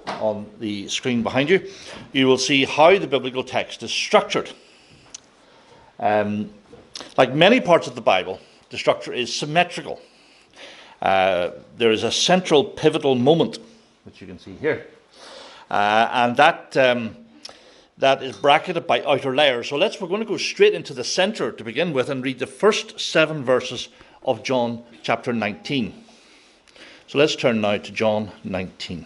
on the screen behind you, you will see how the biblical text is structured. Like many parts of the Bible, the structure is symmetrical. There is a central pivotal moment, which you can see here, and that is bracketed by outer layers. So we're going to go straight into the center to begin with and read the first 7 verses of John chapter 19. So let's turn now to John 19.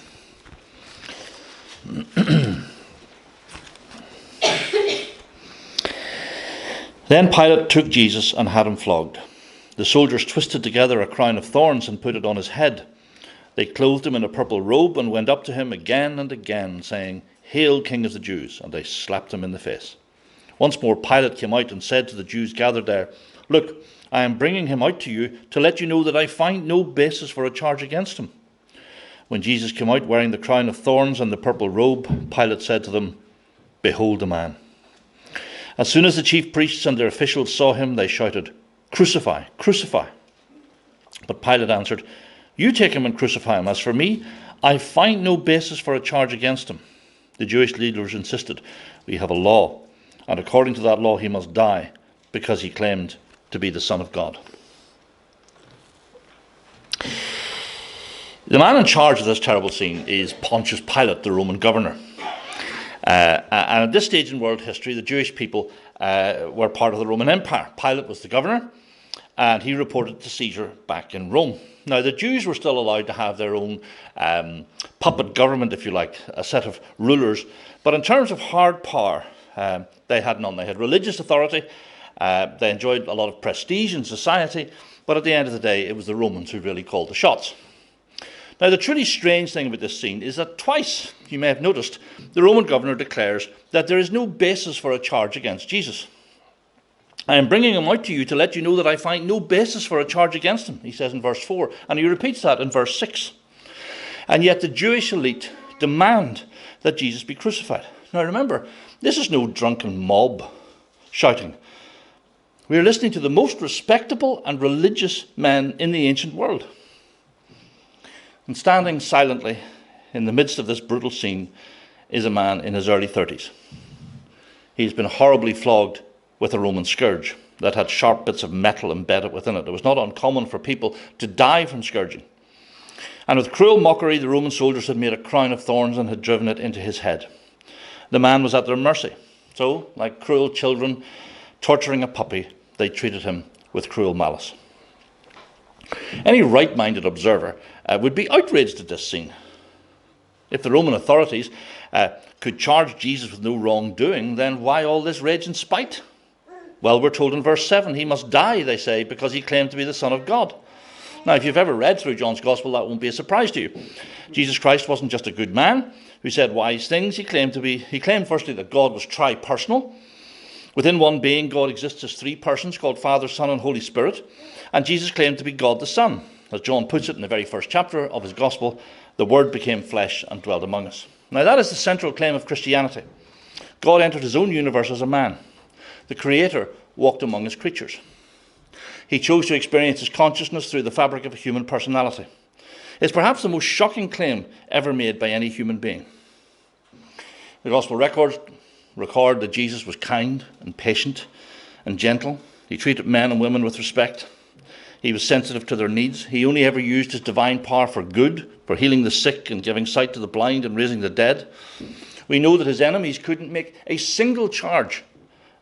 Then Pilate took Jesus and had him flogged. The soldiers twisted together a crown of thorns and put it on his head. They clothed him in a purple robe and went up to him again and again, saying, "Hail, King of the Jews!" And they slapped him in the face. Once more Pilate came out and said to the Jews gathered there, "Look, I am bringing him out to you to let you know that I find no basis for a charge against him." When Jesus came out wearing the crown of thorns and the purple robe, Pilate said to them, "Behold the man." As soon as the chief priests and their officials saw him, they shouted, "Crucify, crucify." But Pilate answered, "You take him and crucify him. As for me, I find no basis for a charge against him." The Jewish leaders insisted, "We have a law, and according to that law he must die, because he claimed to be the Son of God." The man in charge of this terrible scene is Pontius Pilate, the Roman governor. And at this stage in world history, the Jewish people were part of the Roman Empire. Pilate was the governor, and he reported to Caesar back in Rome. Now, the Jews were still allowed to have their own puppet government, if you like, a set of rulers. But in terms of hard power, they had none. They had religious authority. They enjoyed a lot of prestige in society. But at the end of the day, it was the Romans who really called the shots. Now, the truly strange thing about this scene is that twice, you may have noticed, the Roman governor declares that there is no basis for a charge against Jesus. "I am bringing him out to you to let you know that I find no basis for a charge against him," he says in verse 4, and he repeats that in verse 6. And yet the Jewish elite demand that Jesus be crucified. Now remember, this is no drunken mob shouting. We are listening to the most respectable and religious men in the ancient world. And standing silently in the midst of this brutal scene is a man in his early 30s. He's been horribly flogged with a Roman scourge that had sharp bits of metal embedded within it. It was not uncommon for people to die from scourging. And with cruel mockery, the Roman soldiers had made a crown of thorns and had driven it into his head. The man was at their mercy. So, like cruel children torturing a puppy, they treated him with cruel malice. Any right-minded observer would be outraged at this scene. If the Roman authorities could charge Jesus with no wrongdoing, then why all this rage and spite? Well, we're told in verse 7, he must die, they say, because he claimed to be the Son of God. Now, if you've ever read through John's Gospel, that won't be a surprise to you. Jesus Christ wasn't just a good man who said wise things. He claimed firstly that God was tri-personal. Within one being, God exists as 3 persons called Father, Son, and Holy Spirit. And Jesus claimed to be God the Son. As John puts it in the very first chapter of his Gospel, the Word became flesh and dwelt among us. Now, that is the central claim of Christianity. God entered his own universe as a man. The Creator walked among his creatures. He chose to experience his consciousness through the fabric of a human personality. It's perhaps the most shocking claim ever made by any human being. The Gospel record that Jesus was kind and patient and gentle. He treated men and women with respect. He was sensitive to their needs. He only ever used his divine power for good, for healing the sick and giving sight to the blind and raising the dead. We know that his enemies couldn't make a single charge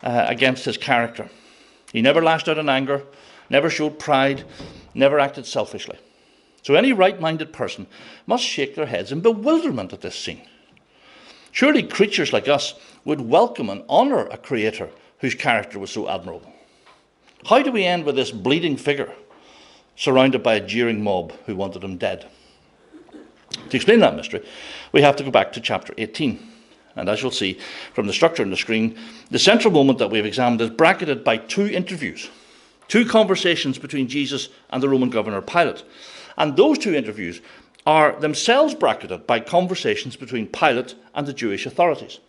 against his character. He never lashed out in anger, never showed pride, never acted selfishly. So any right-minded person must shake their heads in bewilderment at this scene. Surely creatures like us would welcome and honour a creator whose character was so admirable. How do we end with this bleeding figure surrounded by a jeering mob who wanted him dead? To explain that mystery, we have to go back to chapter 18. And as you'll see from the structure on the screen, the central moment that we've examined is bracketed by 2 interviews, 2 conversations between Jesus and the Roman governor Pilate. And those 2 interviews are themselves bracketed by conversations between Pilate and the Jewish authorities.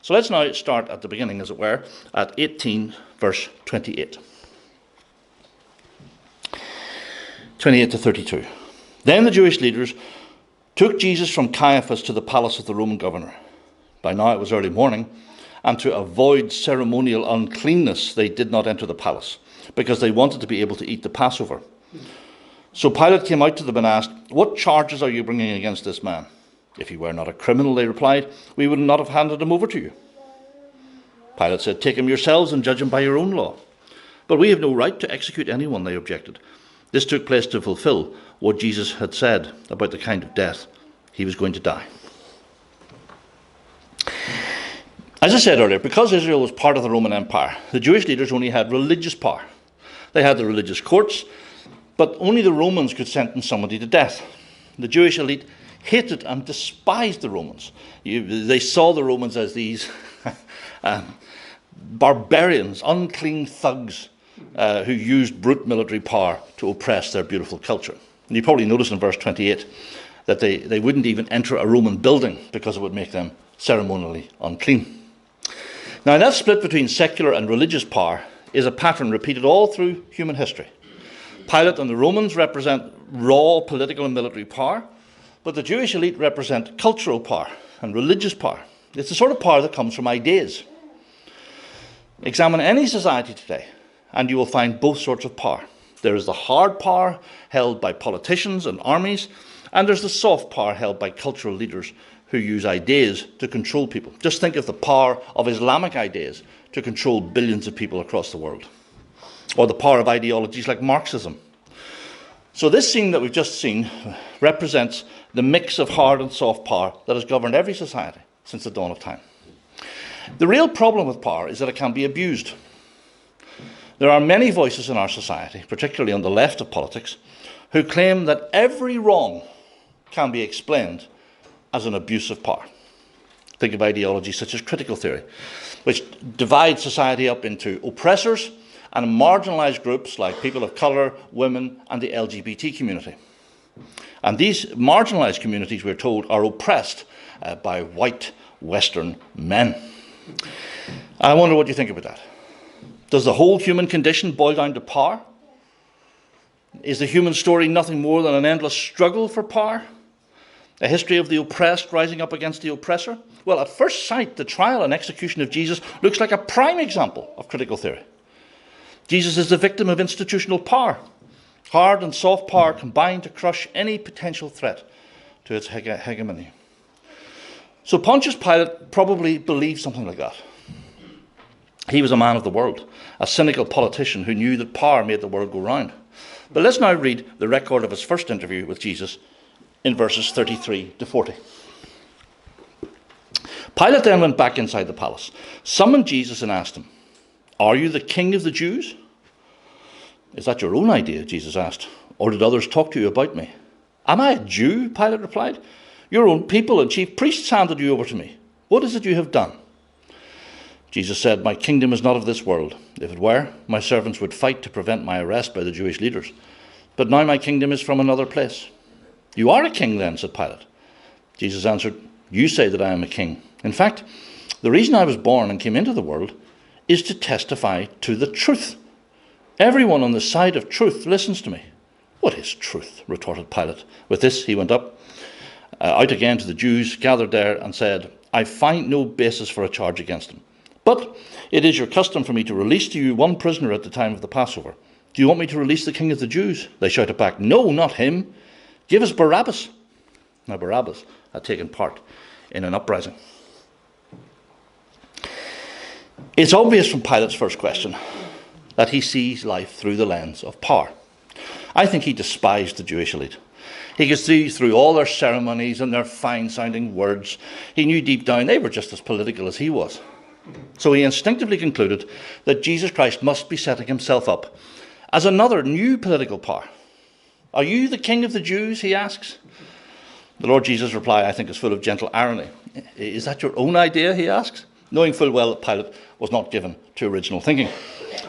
So let's now start at the beginning, as it were, at 18 verse 28. 28 to 32. Then the Jewish leaders took Jesus from Caiaphas to the palace of the Roman governor. By now it was early morning, and to avoid ceremonial uncleanness, they did not enter the palace, because they wanted to be able to eat the Passover. So Pilate came out to them and asked, "What charges are you bringing against this man?" "If he were not a criminal," they replied, "we would not have handed him over to you." Pilate said, "Take him yourselves and judge him by your own law." "But we have no right to execute anyone," they objected. This took place to fulfill what Jesus had said about the kind of death he was going to die. As I said earlier, because Israel was part of the Roman Empire, the Jewish leaders only had religious power. They had the religious courts, but only the Romans could sentence somebody to death. The Jewish elite hated and despised the Romans. They saw the Romans as these barbarians, unclean thugs who used brute military power to oppress their beautiful culture. And you probably notice in verse 28 that they wouldn't even enter a Roman building because it would make them ceremonially unclean. Now, that split between secular and religious power is a pattern repeated all through human history. Pilate and the Romans represent raw political and military power, but the Jewish elite represent cultural power and religious power. It's the sort of power that comes from ideas. Examine any society today, and you will find both sorts of power. There is the hard power held by politicians and armies, and there's the soft power held by cultural leaders who use ideas to control people. Just think of the power of Islamic ideas to control billions of people across the world, or the power of ideologies like Marxism. So this scene that we've just seen represents the mix of hard and soft power that has governed every society since the dawn of time. The real problem with power is that it can be abused. There are many voices in our society, particularly on the left of politics, who claim that every wrong can be explained as an abuse of power. Think of ideologies such as critical theory, which divides society up into oppressors and marginalised groups like people of colour, women, and the LGBT community. And these marginalised communities, we're told, are oppressed by white Western men. I wonder what you think about that. Does the whole human condition boil down to power? Is the human story nothing more than an endless struggle for power? A history of the oppressed rising up against the oppressor? Well, at first sight, the trial and execution of Jesus looks like a prime example of critical theory. Jesus is the victim of institutional power. Hard and soft power combine to crush any potential threat to its hegemony. So Pontius Pilate probably believed something like that. He was a man of the world, a cynical politician who knew that power made the world go round. But let's now read the record of his first interview with Jesus in verses 33 to 40. Pilate then went back inside the palace, summoned Jesus and asked him, "Are you the king of the Jews?" "Is that your own idea?" Jesus asked. "Or did others talk to you about me?" "Am I a Jew?" Pilate replied. "Your own people and chief priests handed you over to me. What is it you have done?" Jesus said, "My kingdom is not of this world. If it were, my servants would fight to prevent my arrest by the Jewish leaders. But now my kingdom is from another place." "You are a king then," said Pilate. Jesus answered, "You say that I am a king. In fact, the reason I was born and came into the world is to testify to the truth. Everyone on the side of truth listens to me." "What is truth?" retorted Pilate. With this, he went out again to the Jews gathered there and said, "I find no basis for a charge against him. But it is your custom for me to release to you one prisoner at the time of the Passover. Do you want me to release the king of the Jews?" They shouted back, "No, not him. Give us Barabbas." Now Barabbas had taken part in an uprising. It's obvious from Pilate's first question that he sees life through the lens of power. I think he despised the Jewish elite. He could see through all their ceremonies and their fine-sounding words. He knew deep down they were just as political as he was. So he instinctively concluded that Jesus Christ must be setting himself up as another new political power. "Are you the king of the Jews?" he asks. The Lord Jesus' reply, I think, is full of gentle irony. "Is that your own idea?" he asks, knowing full well that Pilate was not given to original thinking.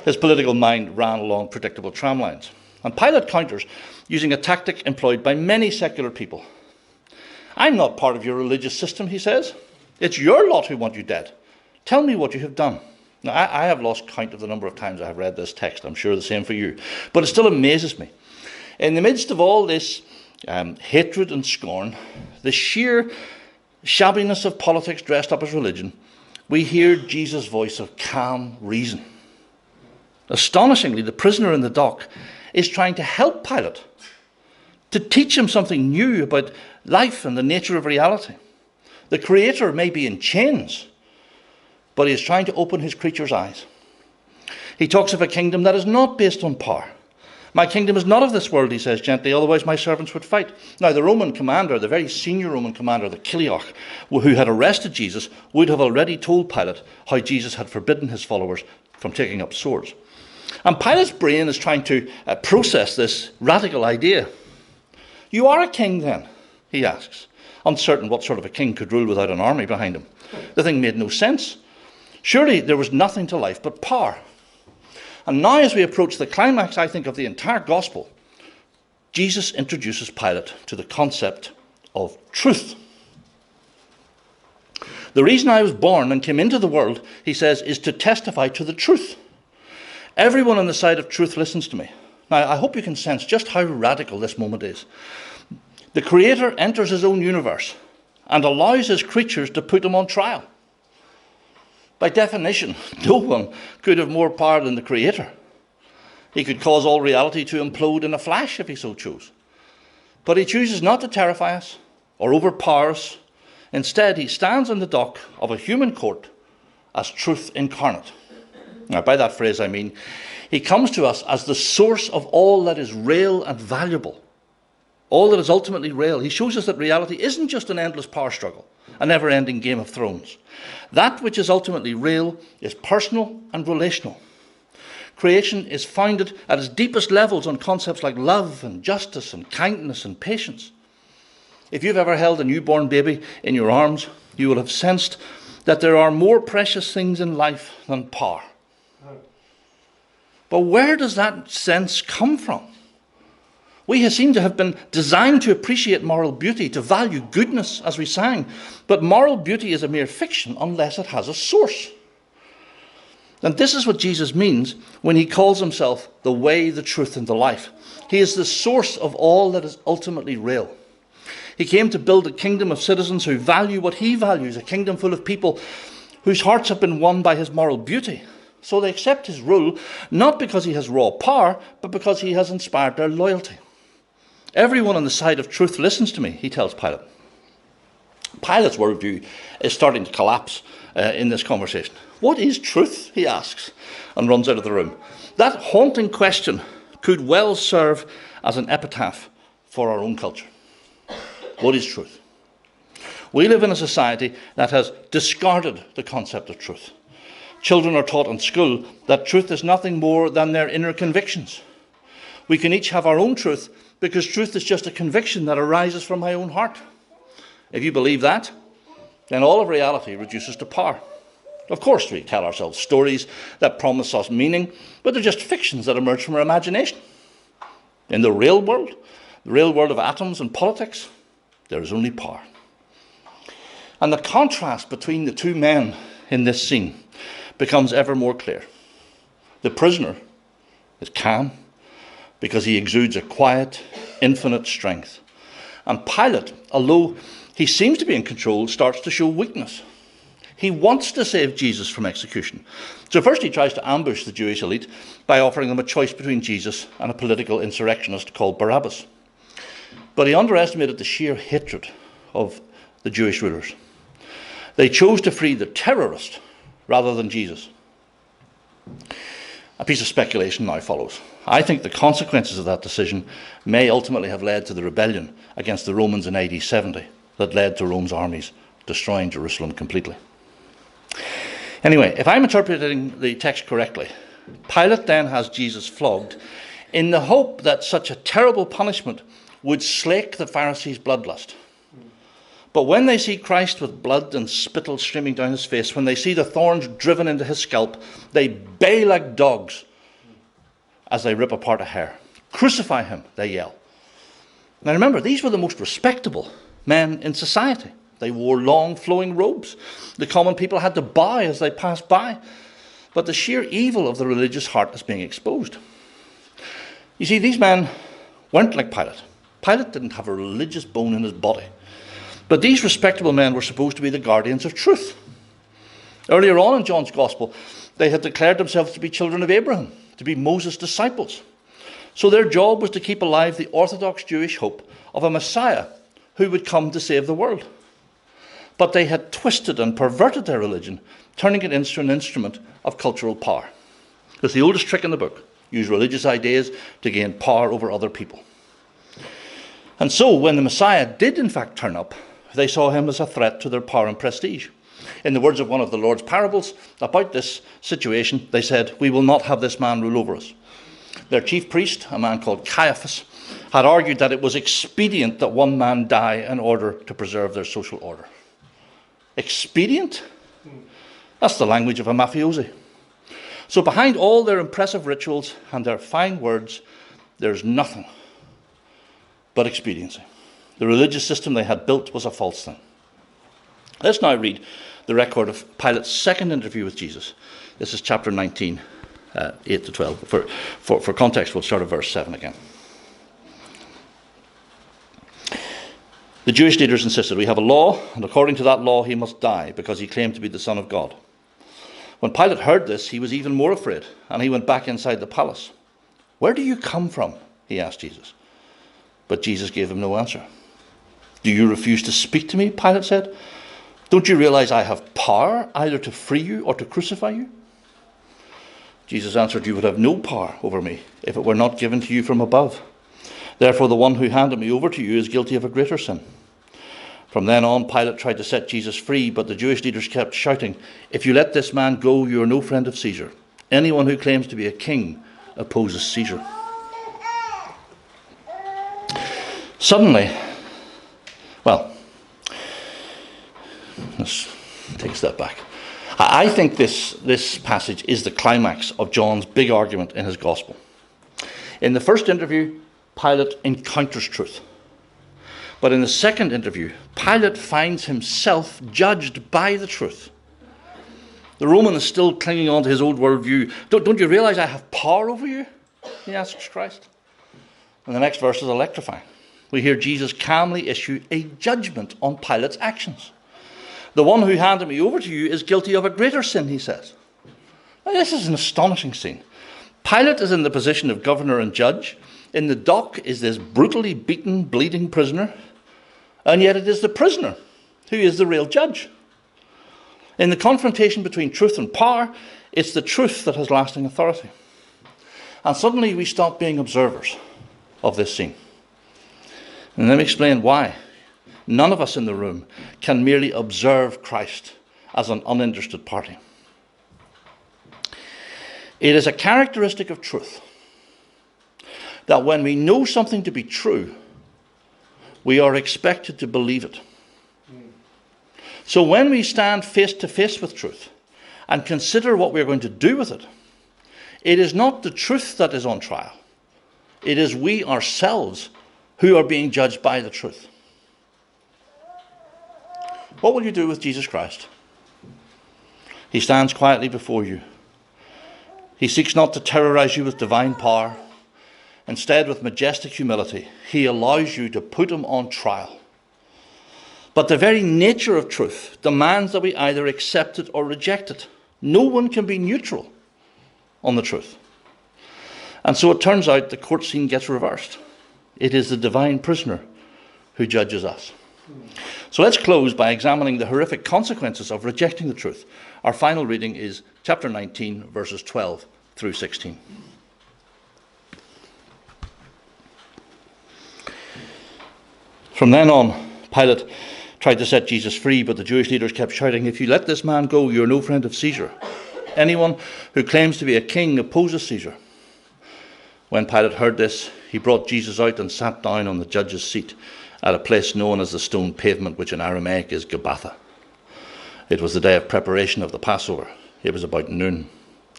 His political mind ran along predictable tramlines. And Pilate counters using a tactic employed by many secular people. "I'm not part of your religious system," he says. "It's your lot who want you dead. Tell me what you have done." Now, I have lost count of the number of times I have read this text. I'm sure the same for you. But it still amazes me. In the midst of all this hatred and scorn, the sheer shabbiness of politics dressed up as religion, we hear Jesus' voice of calm reason. Astonishingly, the prisoner in the dock is trying to help Pilate, to teach him something new about life and the nature of reality. The Creator may be in chains, but he is trying to open his creature's eyes. He talks of a kingdom that is not based on power. My kingdom is not of this world, he says gently, otherwise my servants would fight. Now, the Roman commander, the very senior Roman commander, the Kilioch, who had arrested Jesus, would have already told Pilate how Jesus had forbidden his followers from taking up swords. And Pilate's brain is trying to process this radical idea. You are a king then, he asks, uncertain what sort of a king could rule without an army behind him. The thing made no sense. Surely there was nothing to life but power. And now as we approach the climax, I think, of the entire gospel, Jesus introduces Pilate to the concept of truth. The reason I was born and came into the world, he says, is to testify to the truth. Everyone on the side of truth listens to me. Now, I hope you can sense just how radical this moment is. The Creator enters his own universe and allows his creatures to put him on trial. By definition, no one could have more power than the Creator. He could cause all reality to implode in a flash if he so chose. But he chooses not to terrify us or overpower us. Instead, he stands in the dock of a human court as truth incarnate. Now, by that phrase, I mean, he comes to us as the source of all that is real and valuable, all that is ultimately real. He shows us that reality isn't just an endless power struggle, a never-ending Game of Thrones. That which is ultimately real is personal and relational. Creation is founded at its deepest levels on concepts like love and justice and kindness and patience. If you've ever held a newborn baby in your arms, you will have sensed that there are more precious things in life than power. But where does that sense come from? We seem to have been designed to appreciate moral beauty, to value goodness, as we sang. But moral beauty is a mere fiction unless it has a source. And this is what Jesus means when he calls himself the way, the truth, and the life. He is the source of all that is ultimately real. He came to build a kingdom of citizens who value what he values, a kingdom full of people whose hearts have been won by his moral beauty. So they accept his rule, not because he has raw power, but because he has inspired their loyalty. Everyone on the side of truth listens to me, he tells Pilate. Pilate's worldview is starting to collapse in this conversation. What is truth, he asks, and runs out of the room. That haunting question could well serve as an epitaph for our own culture. What is truth? We live in a society that has discarded the concept of truth. Children are taught in school that truth is nothing more than their inner convictions. We can each have our own truth because truth is just a conviction that arises from my own heart. If you believe that, then all of reality reduces to power. Of course, we tell ourselves stories that promise us meaning, but they're just fictions that emerge from our imagination. In the real world of atoms and politics, there is only power. And the contrast between the two men in this scene becomes ever more clear. The prisoner is calm because he exudes a quiet, infinite strength. And Pilate, although he seems to be in control, starts to show weakness. He wants to save Jesus from execution. So first he tries to ambush the Jewish elite by offering them a choice between Jesus and a political insurrectionist called Barabbas. But he underestimated the sheer hatred of the Jewish rulers. They chose to free the terrorist rather than Jesus. A piece of speculation now follows. I think the consequences of that decision may ultimately have led to the rebellion against the Romans in AD 70 that led to Rome's armies destroying Jerusalem completely. Anyway, if I'm interpreting the text correctly, Pilate then has Jesus flogged in the hope that such a terrible punishment would slake the Pharisees' bloodlust. But when they see Christ with blood and spittle streaming down his face, when they see the thorns driven into his scalp, they bay like dogs as they rip apart a hair. Crucify him, they yell. Now remember, these were the most respectable men in society. They wore long flowing robes. The common people had to bow as they passed by. But the sheer evil of the religious heart is being exposed. You see, these men weren't like Pilate. Pilate didn't have a religious bone in his body. But these respectable men were supposed to be the guardians of truth. Earlier on in John's Gospel, they had declared themselves to be children of Abraham, to be Moses' disciples. So their job was to keep alive the orthodox Jewish hope of a Messiah who would come to save the world. But they had twisted and perverted their religion, turning it into an instrument of cultural power. It's the oldest trick in the book. Use religious ideas to gain power over other people. And so when the Messiah did in fact turn up, they saw him as a threat to their power and prestige. In the words of one of the Lord's parables about this situation, they said, "We will not have this man rule over us." Their chief priest, a man called Caiaphas, had argued that it was expedient that one man die in order to preserve their social order. Expedient? That's the language of a mafiosi. So behind all their impressive rituals and their fine words, there's nothing but expediency. The religious system they had built was a false thing. Let's now read the record of Pilate's second interview with Jesus. This is chapter 19, 8 to 12. For context, we'll start at verse 7 again. The Jewish leaders insisted, "We have a law, and according to that law he must die, because he claimed to be the Son of God." When Pilate heard this, he was even more afraid, and he went back inside the palace. "Where do you come from?" he asked Jesus. But Jesus gave him no answer. "Do you refuse to speak to me?" Pilate said. "Don't you realize I have power either to free you or to crucify you?" Jesus answered, "You would have no power over me if it were not given to you from above. Therefore the one who handed me over to you is guilty of a greater sin." From then on, Pilate tried to set Jesus free, but the Jewish leaders kept shouting, "If you let this man go, you are no friend of Caesar. Anyone who claims to be a king opposes Caesar." Suddenly, let's take a step back. I think this passage is the climax of John's big argument in his gospel. In the first interview, Pilate encounters truth. But in the second interview, Pilate finds himself judged by the truth. The Roman is still clinging on to his old worldview. Don't you realize I have power over you?" he asks Christ. And the next verse is electrifying. We hear Jesus calmly issue a judgment on Pilate's actions. "The one who handed me over to you is guilty of a greater sin," he says. Now, this is an astonishing scene. Pilate is in the position of governor and judge. In the dock is this brutally beaten, bleeding prisoner. And yet it is the prisoner who is the real judge. In the confrontation between truth and power, it's the truth that has lasting authority. And suddenly we stop being observers of this scene. And let me explain why. None of us in the room can merely observe Christ as an uninterested party. It is a characteristic of truth that when we know something to be true, we are expected to believe it. So when we stand face to face with truth and consider what we're going to do with it, it is not the truth that is on trial. It is we ourselves who are being judged by the truth. What will you do with Jesus Christ? He stands quietly before you. He seeks not to terrorize you with divine power. Instead, with majestic humility, he allows you to put him on trial. But the very nature of truth demands that we either accept it or reject it. No one can be neutral on the truth. And so it turns out the court scene gets reversed. It is the divine prisoner who judges us. So let's close by examining the horrific consequences of rejecting the truth. Our final reading is chapter 19, verses 12 through 16. From then on, Pilate tried to set Jesus free, but the Jewish leaders kept shouting, "If you let this man go, you're no friend of Caesar. Anyone who claims to be a king opposes Caesar." When Pilate heard this, he brought Jesus out and sat down on the judge's seat at a place known as the stone pavement, which in Aramaic is Gabbatha. It was the day of preparation of the Passover. It was about noon.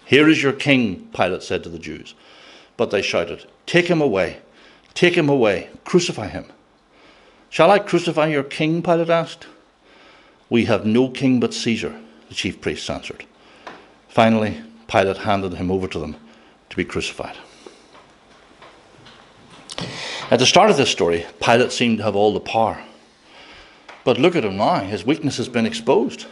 "Here is your king," Pilate said to the Jews. But they shouted, take him away, crucify him." "Shall I crucify your king?" Pilate asked. "We have no king but Caesar," the chief priests answered. Finally, Pilate handed him over to them to be crucified. At the start of this story, Pilate seemed to have all the power. But look at him now. His weakness has been exposed.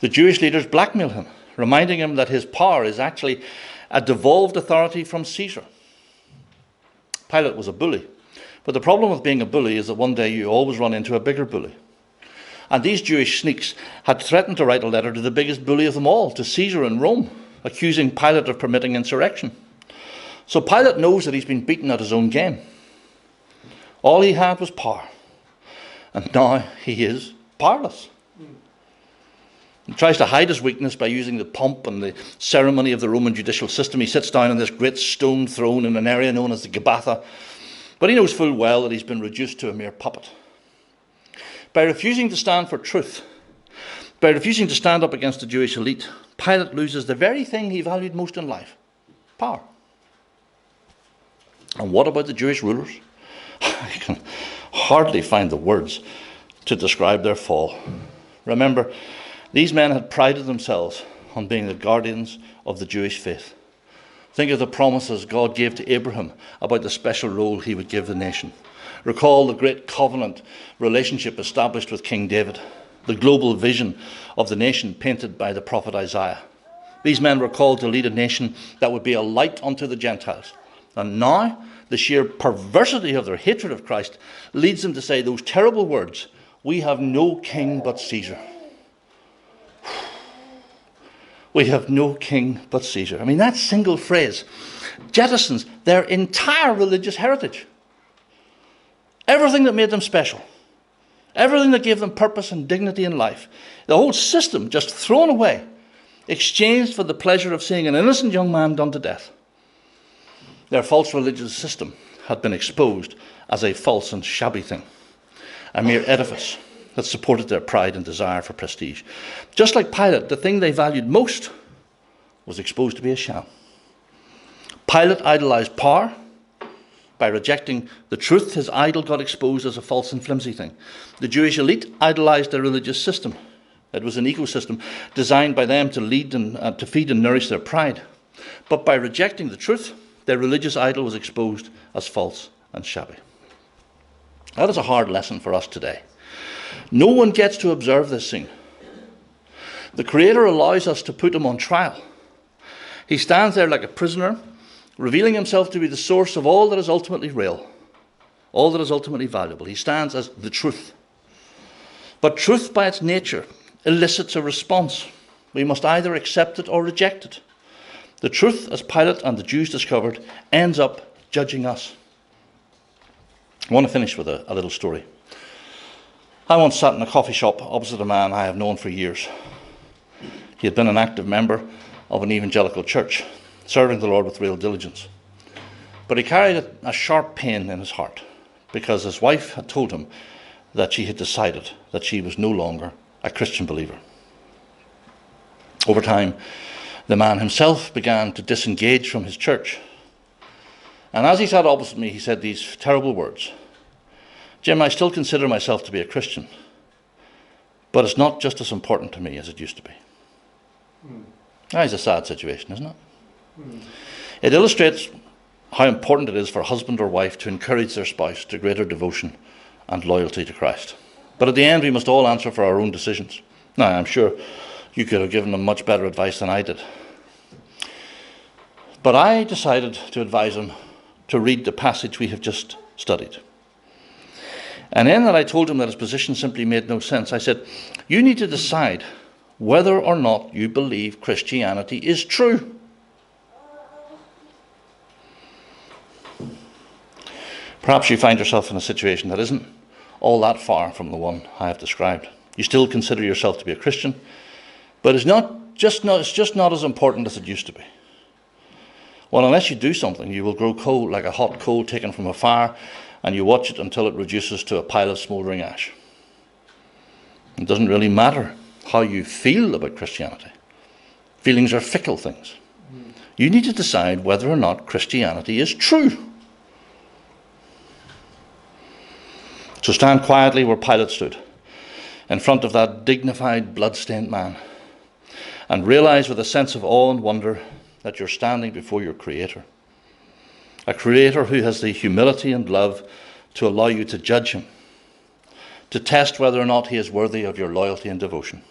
The Jewish leaders blackmail him, reminding him that his power is actually a devolved authority from Caesar. Pilate was a bully. But the problem with being a bully is that one day you always run into a bigger bully. And these Jewish sneaks had threatened to write a letter to the biggest bully of them all, to Caesar in Rome, accusing Pilate of permitting insurrection. So Pilate knows that he's been beaten at his own game. All he had was power. And now he is powerless. He tries to hide his weakness by using the pomp and the ceremony of the Roman judicial system. He sits down on this great stone throne in an area known as the Gabbatha. But he knows full well that he's been reduced to a mere puppet. By refusing to stand for truth, by refusing to stand up against the Jewish elite, Pilate loses the very thing he valued most in life: power. And what about the Jewish rulers? I can hardly find the words to describe their fall. Remember, these men had prided themselves on being the guardians of the Jewish faith. Think of the promises God gave to Abraham about the special role he would give the nation. Recall the great covenant relationship established with King David, the global vision of the nation painted by the prophet Isaiah. These men were called to lead a nation that would be a light unto the Gentiles. And now, the sheer perversity of their hatred of Christ leads them to say those terrible words, "We have no king but Caesar." We have no king but Caesar. I mean, that single phrase jettisons their entire religious heritage. Everything that made them special. Everything that gave them purpose and dignity in life. The whole system just thrown away, exchanged for the pleasure of seeing an innocent young man done to death. Their false religious system had been exposed as a false and shabby thing, a mere edifice that supported their pride and desire for prestige. Just like Pilate, the thing they valued most was exposed to be a sham. Pilate idolized power. By rejecting the truth, his idol got exposed as a false and flimsy thing. The Jewish elite idolized their religious system. It was an ecosystem designed by them to lead and to feed and nourish their pride. But by rejecting the truth, their religious idol was exposed as false and shabby. That is a hard lesson for us today. No one gets to observe this scene. The Creator allows us to put him on trial. He stands there like a prisoner, revealing himself to be the source of all that is ultimately real, all that is ultimately valuable. He stands as the truth. But truth by its nature elicits a response. We must either accept it or reject it. The truth, as Pilate and the Jews discovered, ends up judging us. I want to finish with a little story. I once sat in a coffee shop opposite a man I have known for years. He had been an active member of an evangelical church, serving the Lord with real diligence. But he carried a sharp pain in his heart because his wife had told him that she had decided that she was no longer a Christian believer. Over time, the man himself began to disengage from his church. And as he sat opposite me, he said these terrible words: "Jim, I still consider myself to be a Christian, but it's not just as important to me as it used to be." That is a sad situation, isn't it? It illustrates how important it is for husband or wife to encourage their spouse to greater devotion and loyalty to Christ. But at the end, we must all answer for our own decisions. Now, I'm sure you could have given them much better advice than I did. But I decided to advise him to read the passage we have just studied. And in that I told him that his position simply made no sense. I said, you need to decide whether or not you believe Christianity is true. Perhaps you find yourself in a situation that isn't all that far from the one I have described. You still consider yourself to be a Christian, but it's just not as important as it used to be. Well, unless you do something, you will grow cold like a hot coal taken from a fire, and you watch it until it reduces to a pile of smouldering ash. It doesn't really matter how you feel about Christianity. Feelings are fickle things. You need to decide whether or not Christianity is true. So stand quietly where Pilate stood, in front of that dignified, blood-stained man, and realize with a sense of awe and wonder that you're standing before your Creator. A Creator who has the humility and love to allow you to judge him, to test whether or not he is worthy of your loyalty and devotion.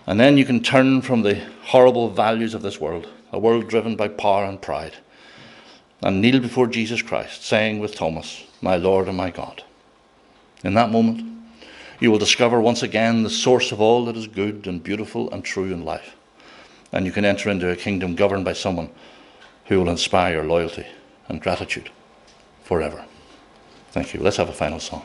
And then you can turn from the horrible values of this world, a world driven by power and pride, and kneel before Jesus Christ, saying with Thomas, "My Lord and my God." In that moment, you will discover once again the source of all that is good and beautiful and true in life. And you can enter into a kingdom governed by someone who will inspire your loyalty and gratitude forever. Thank you. Let's have a final song.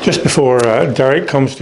Just before Derek comes to